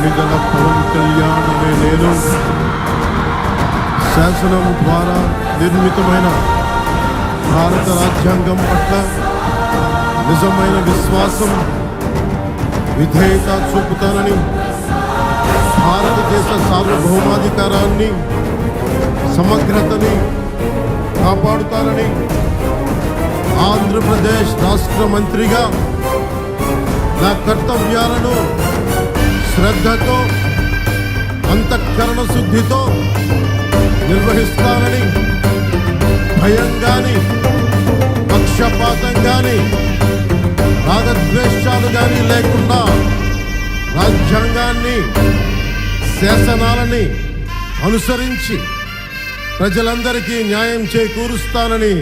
కొణిదల పవన్ కళ్యాణ్ అనే నేను శాసనం ద్వారా నిర్మితమైన భారత రాజ్యాంగం పట్ల నిజమైన విశ్వాసం, విధేయత చూపుతానని, భారతదేశ సార్వభౌమాధికారాన్ని, సమగ్రతని కాపాడుతానని ఆంధ్రప్రదేశ్ రాష్ట్ర మంత్రిగా నా కర్తవ్యాలను శ్రద్ధతో, అంతఃకరణ శుద్ధితో నిర్వహిస్తానని, భయం కానీ, పక్షపాతం కానీ, రాగద్వేషాలు కానీ లేకుండా రాజ్యాంగాన్ని, శాసనాలని అనుసరించి ప్రజలందరికీ న్యాయం చేకూరుస్తానని